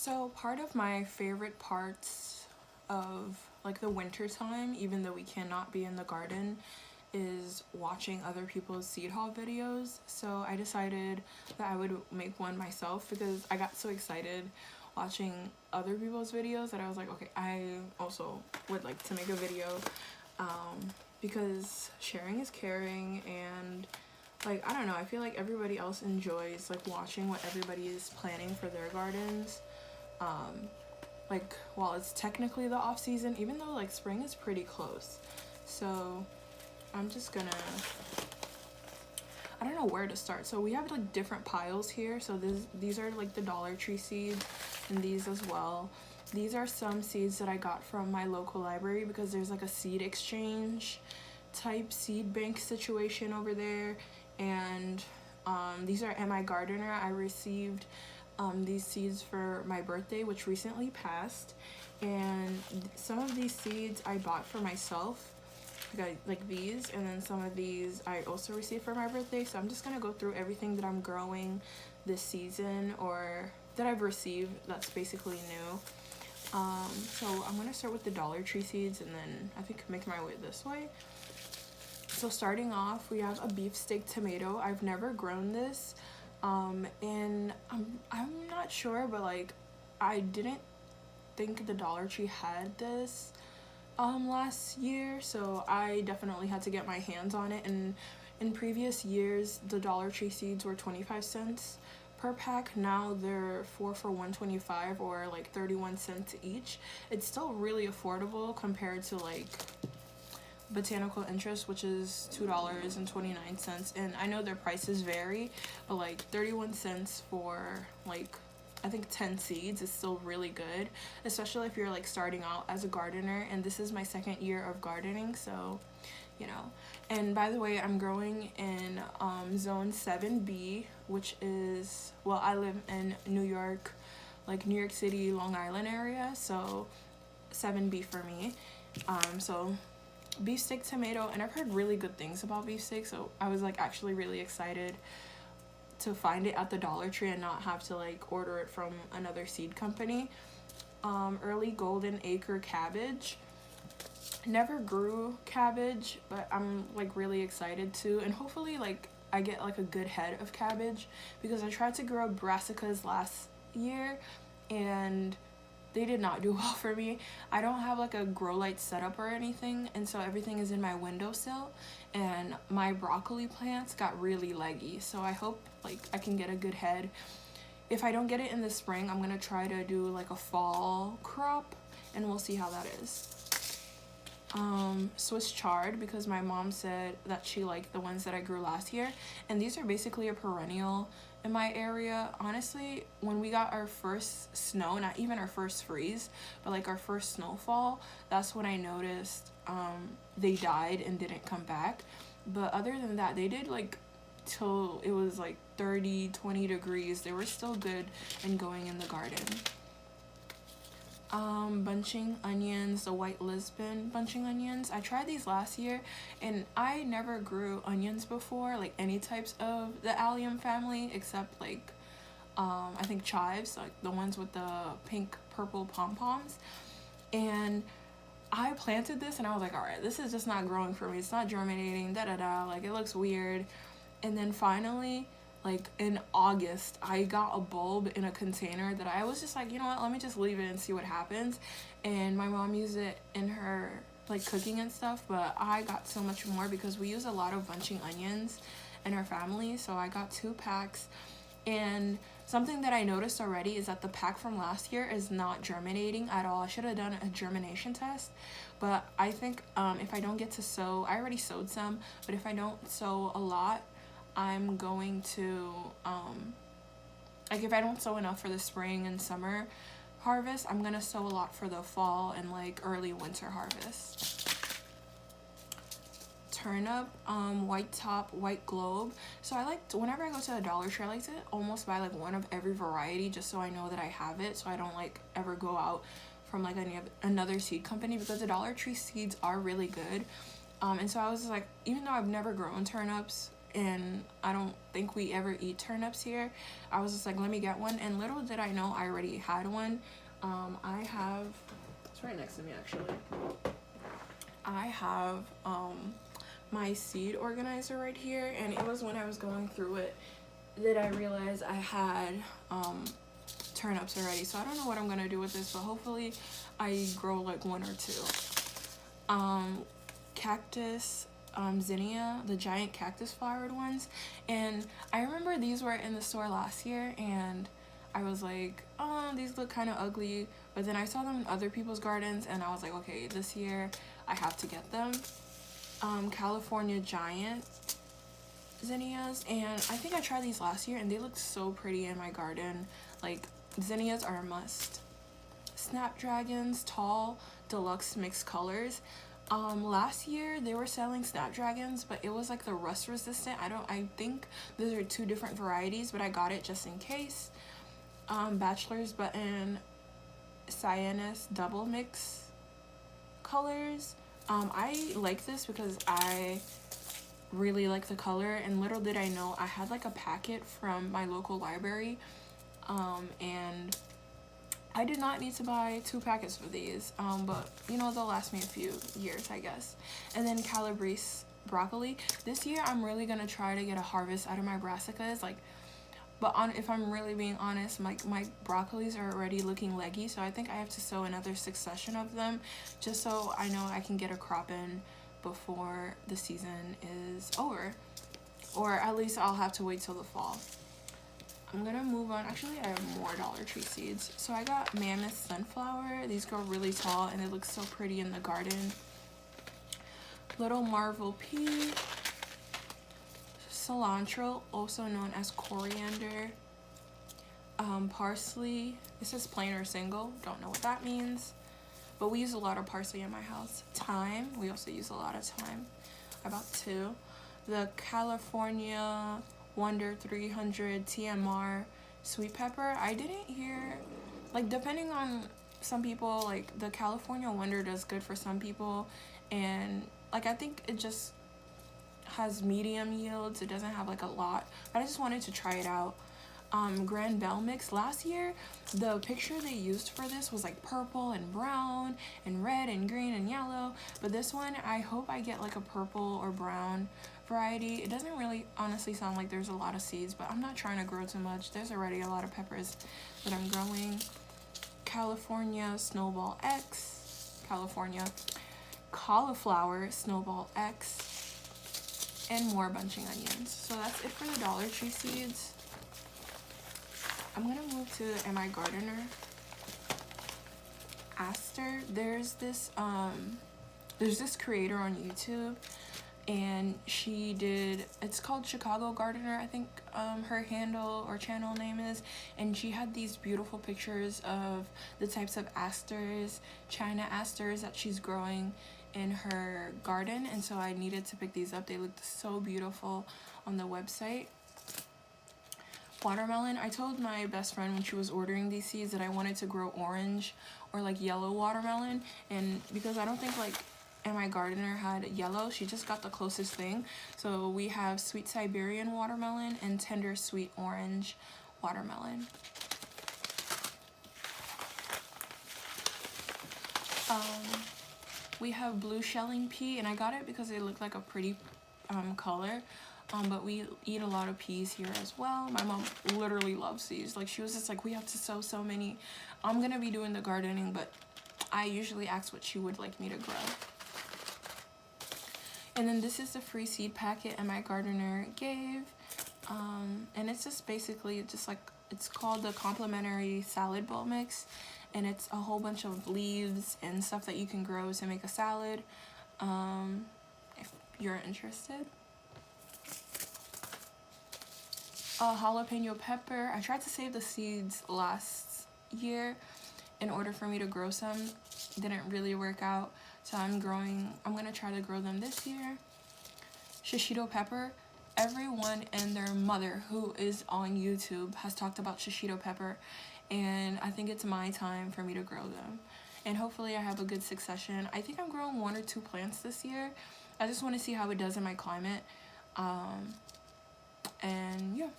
So part of my favorite parts of like the winter time, even though we cannot be in the garden, is watching other people's seed haul videos. So I decided that I would make one myself because I got so excited watching other people's videos that I was like, okay, I also would like to make a video, because sharing is caring. And like, I don't know, I feel like everybody else enjoys like watching what everybody is planning for their gardens. Like, while it's technically the off season, even though like spring is pretty close. So I'm just gonna, I don't know where to start. So we have like different piles here. So these are like the Dollar Tree seeds, and these as well. These are some seeds that I got from my local library because there's like a seed exchange type seed bank situation over there. And these are Am I Gardener. I received these seeds for my birthday, which recently passed. And some of these seeds I bought for myself, like these, and then some of these I also received for my birthday. So I'm just gonna go through everything that I'm growing this season or that I've received that's basically new. So I'm gonna start with the Dollar Tree seeds and then I think make my way this way. So starting off, we have a beefsteak tomato. I've never grown this, and I'm not sure, but like I didn't think the Dollar Tree had this last year, so I definitely had to get my hands on it. And in previous years, the Dollar Tree seeds were 25 cents per pack. Now they're 4 for $1.25, or like 31 cents each. It's still really affordable compared to like Botanical Interest, which is $2.29. And I know their prices vary, but like 31 cents for like I think 10 seeds is still really good, especially if you're like starting out as a gardener. And this is my second year of gardening, so you know. And by the way, I'm growing in zone 7B, which is, well, I live in New York, like New York City, Long Island area, so 7B for me. So beefsteak tomato, and I've heard really good things about beefsteak, so I was like actually really excited to find it at the Dollar Tree and not have to like order it from another seed company. Early golden acre cabbage. Never grew cabbage, but I'm like really excited to, and hopefully like I get like a good head of cabbage, because I tried to grow brassicas last year and they did not do well for me. I don't have like a grow light setup or anything, and so everything is in my windowsill, and my broccoli plants got really leggy, so I hope like I can get a good head. If I don't get it in the spring, I'm gonna try to do like a fall crop, and we'll see how that is. Swiss chard, because my mom said that she liked the ones that I grew last year, and these are basically a perennial in my area. Honestly, when we got our first snow, not even our first freeze, but like our first snowfall, that's when I noticed they died and didn't come back. But other than that, they did like till it was like 20 degrees. They were still good and going in the garden. Bunching onions, the white Lisbon bunching onions. I tried these last year, and I never grew onions before, like any types of the allium family, except like I think chives, like the ones with the pink purple pom-poms. And I planted this and I was like, all right, this is just not growing for me. It's not germinating, like it looks weird. And then finally, like in August, I got a bulb in a container that I was just like, you know what, let me just leave it and see what happens. And my mom used it in her like cooking and stuff, but I got so much more because we use a lot of bunching onions in our family. So I got 2 packs, and something that I noticed already is that the pack from last year is not germinating at all. I should have done a germination test, but I think if I don't get to sow, I already sowed some, but if I don't sow a lot, I'm going to, like if I don't sow enough for the spring and summer harvest, I'm going to sow a lot for the fall and like early winter harvest. Turnip, white top, white globe. So I like, whenever I go to the Dollar Tree, I like to almost buy like one of every variety just so I know that I have it, so I don't like ever go out from like another seed company, because the Dollar Tree seeds are really good. And so I was like, even though I've never grown turnips, and I don't think we ever eat turnips here. I was just like, let me get one, and little did I know I already had one. I have, it's right next to me actually. I have my seed organizer right here, and it was when I was going through it that I realized I had turnips already. So I don't know what I'm gonna do with this, but hopefully I grow like one or two. Cactus zinnia, the giant cactus flowered ones, and I remember these were in the store last year, and I was like, oh, these look kind of ugly, but then I saw them in other people's gardens, and I was like, okay, this year I have to get them. California giant zinnias, and I think I tried these last year, and they looked so pretty in my garden. Like, zinnias are a must. Snapdragons, tall, deluxe mixed colors. Last year they were selling snapdragons, but it was like the rust resistant. I think those are two different varieties, but I got it just in case. Bachelor's button cyanus double mix colors. I like this because I really like the color, and little did I know I had like a packet from my local library, and I did not need to buy 2 packets for these, but you know, they'll last me a few years, I guess. And then Calabrese broccoli. This year I'm really gonna try to get a harvest out of my brassicas, like, but if I'm really being honest, my broccolis are already looking leggy, so I think I have to sow another succession of them just so I know I can get a crop in before the season is over, or at least I'll have to wait till the fall. I'm gonna move on. Actually, I have more Dollar Tree seeds. So I got Mammoth Sunflower. These grow really tall and they look so pretty in the garden. Little Marvel Pea. Cilantro, also known as coriander. Parsley. It says plain or single. Don't know what that means. But we use a lot of parsley in my house. Thyme. We also use a lot of thyme. I bought 2. The California Wonder 300 TMR sweet pepper. I didn't hear, like, depending on some people, like the California Wonder does good for some people, and like I think it just has medium yields. It doesn't have like a lot, but I just wanted to try it out. Grand Bell mix. Last year the picture they used for this was like purple and brown and red and green and yellow, but this one I hope I get like a purple or brown variety. It doesn't really honestly sound like there's a lot of seeds, but I'm not trying to grow too much. There's already a lot of peppers that I'm growing. California Snowball X, California Cauliflower Snowball X, and more bunching onions. So that's it for the Dollar Tree seeds. I'm gonna move to Am I Gardener? Aster. There's this creator on YouTube, and she did, it's called Chicago Gardener, I think her handle or channel name is, and she had these beautiful pictures of the types of asters, China asters that she's growing in her garden, and so I needed to pick these up. They looked so beautiful on the website. Watermelon. I told my best friend when she was ordering these seeds that I wanted to grow orange or like yellow watermelon, and because I don't think like Am I Gardener had yellow, she just got the closest thing. So we have sweet Siberian watermelon and tender sweet orange watermelon. We have blue shelling pea, and I got it because it looked like a pretty color. But we eat a lot of peas here as well. My mom literally loves these. Like, she was just like, we have to sow so many. I'm gonna be doing the gardening, but I usually ask what she would like me to grow. And then this is the free seed packet Am I Gardener gave. And it's just basically just like, it's called the complimentary salad bowl mix, and it's a whole bunch of leaves and stuff that you can grow to make a salad, if you're interested. Jalapeno pepper. I tried to save the seeds last year in order for me to grow some. Didn't really work out, so I'm gonna try to grow them this year. Shishito pepper. Everyone and their mother who is on YouTube has talked about shishito pepper, and I think it's my time for me to grow them, and hopefully I have a good succession. I think I'm growing 1 or 2 plants this year. I just want to see how it does in my climate. And yeah,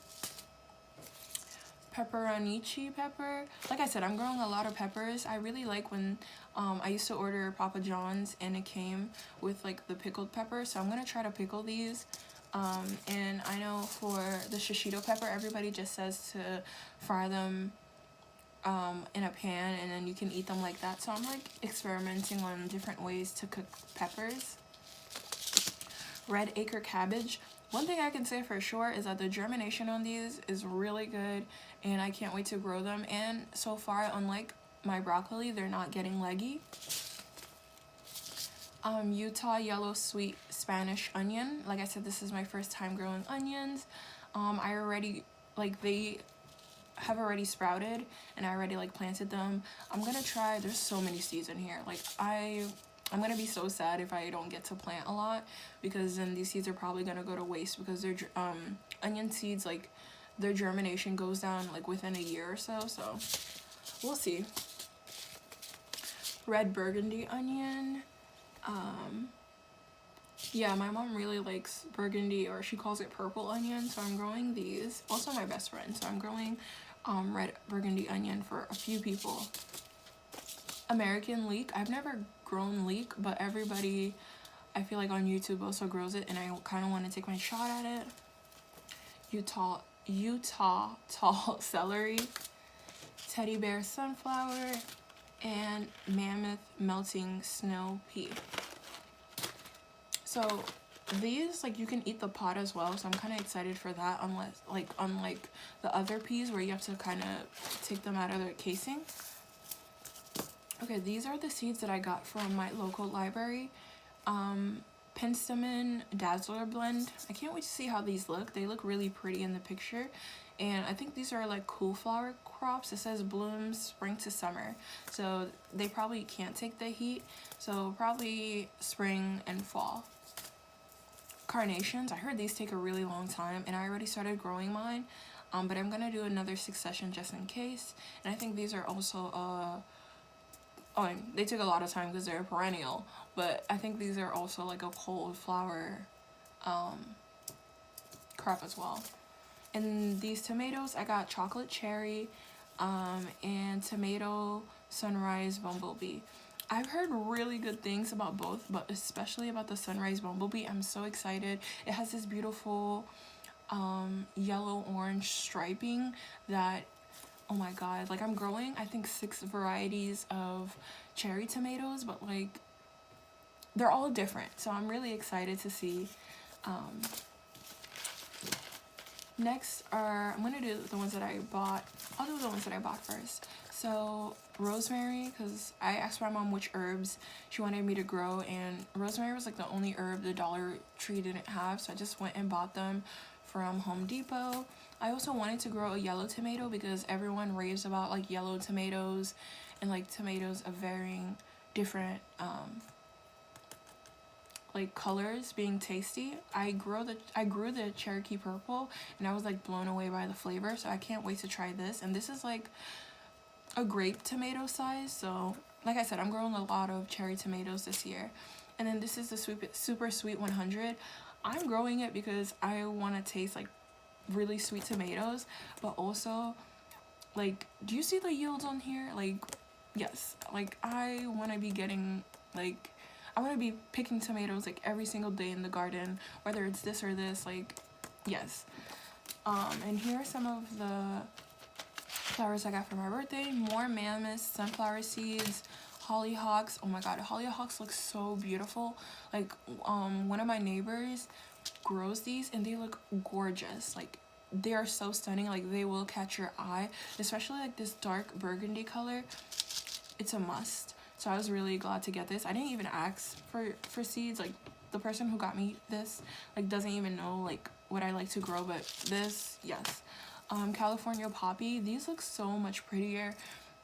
pepperonichi pepper. Like I said, I'm growing a lot of peppers. I really like when I used to order Papa John's and it came with like the pickled pepper, so I'm gonna try to pickle these. And I know for the shishito pepper, everybody just says to fry them in a pan and then you can eat them like that, so I'm like experimenting on different ways to cook peppers. Red acre cabbage. One thing I can say for sure is that the germination on these is really good and I can't wait to grow them. And so far, unlike my broccoli, they're not getting leggy. Utah yellow sweet Spanish onion. Like I said, this is my first time growing onions. I already, like, they have already sprouted and I already like planted them. I'm gonna try, there's so many seeds in here. Like I'm gonna be so sad if I don't get to plant a lot, because then these seeds are probably gonna go to waste, because they're onion seeds, like their germination goes down like within a year or so, so we'll see. Red burgundy onion. Yeah, my mom really likes burgundy, or she calls it purple onion, so I'm growing these. Also my best friend, so I'm growing red burgundy onion for a few people. American leek. I've never grown leek, but everybody I feel like on YouTube also grows it, and I kind of want to take my shot at it. Utah tall celery, teddy bear sunflower, and mammoth melting snow pea. So these, like, you can eat the pod as well, so I'm kind of excited for that, unlike the other peas where you have to kind of take them out of their casing. Okay, these are the seeds that I got from my local library. Penstemon Dazzler blend. I can't wait to see how these look. They look really pretty in the picture, and I think these are like cool flower crops. It says blooms spring to summer, so they probably can't take the heat, so probably spring and fall. Carnations. I heard these take a really long time, and I already started growing mine, but I'm gonna do another succession just in case. And I think these are also they took a lot of time because they're a perennial, but I think these are also like a cold flower crop as well. And these tomatoes, I got chocolate cherry and tomato sunrise bumblebee. I've heard really good things about both, but especially about the sunrise bumblebee. I'm so excited. It has this beautiful yellow orange striping that, oh my god, like I'm growing I think 6 varieties of cherry tomatoes, but like they're all different, so I'm really excited to see. Next are, I'm gonna do the ones that I bought. I'll do the ones that I bought first. So rosemary, because I asked my mom which herbs she wanted me to grow, and rosemary was like the only herb the Dollar Tree didn't have, so I just went and bought them from Home Depot. I also wanted to grow a yellow tomato because everyone raves about like yellow tomatoes and like tomatoes of varying different like colors being tasty. I grew the Cherokee purple and I was like blown away by the flavor, so I can't wait to try this. And this is like a grape tomato size, so like I said, I'm growing a lot of cherry tomatoes this year. And then this is the super sweet 100. I'm growing it because I want to taste like really sweet tomatoes, but also like, do you see the yields on here? Like, yes, like I want to be getting like, I want to be picking tomatoes like every single day in the garden, whether it's this or this, like, yes. And here are some of the flowers I got for my birthday. More mammoth sunflower seeds, hollyhocks. Oh my god, hollyhocks look so beautiful. Like one of my neighbors grows these and they look gorgeous. Like they are so stunning. Like they will catch your eye, especially like this dark burgundy color. It's a must. So I was really glad to get this. I didn't even ask for seeds. Like the person who got me this like doesn't even know like what I like to grow, but this, yes. California poppy. These look so much prettier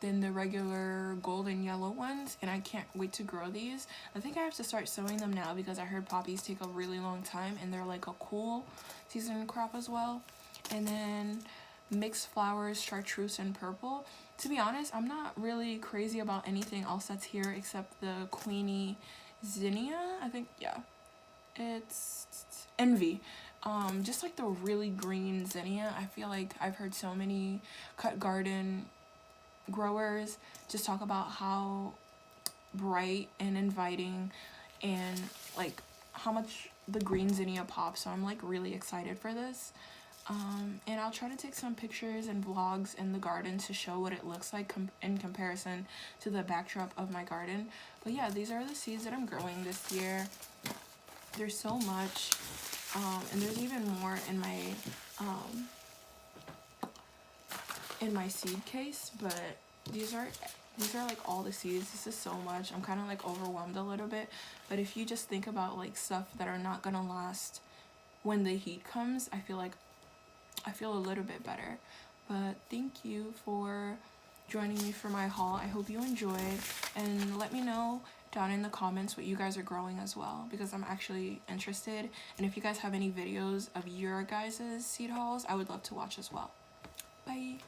than the regular golden yellow ones, and I can't wait to grow these. I think I have to start sowing them now because I heard poppies take a really long time and they're like a cool season crop as well. And then mixed flowers, chartreuse and purple. To be honest, I'm not really crazy about anything else that's here except the Queenie zinnia. I think, yeah, it's envy. just like the really green zinnia. I feel like I've heard so many cut garden growers just talk about how bright and inviting and like how much the green zinnia pops, so I'm like really excited for this. And I'll try to take some pictures and vlogs in the garden to show what it looks like in comparison to the backdrop of my garden. But yeah, these are the seeds that I'm growing this year. There's so much, and there's even more in my seed case, but these are like all the seeds. This is so much. I'm kind of like overwhelmed a little bit, but if you just think about like stuff that are not gonna last when the heat comes, I feel a little bit better. But thank you for joining me for my haul. I hope you enjoyed, and let me know down in the comments what you guys are growing as well, because I'm actually interested. And if you guys have any videos of your guys' seed hauls, I would love to watch as well. Bye.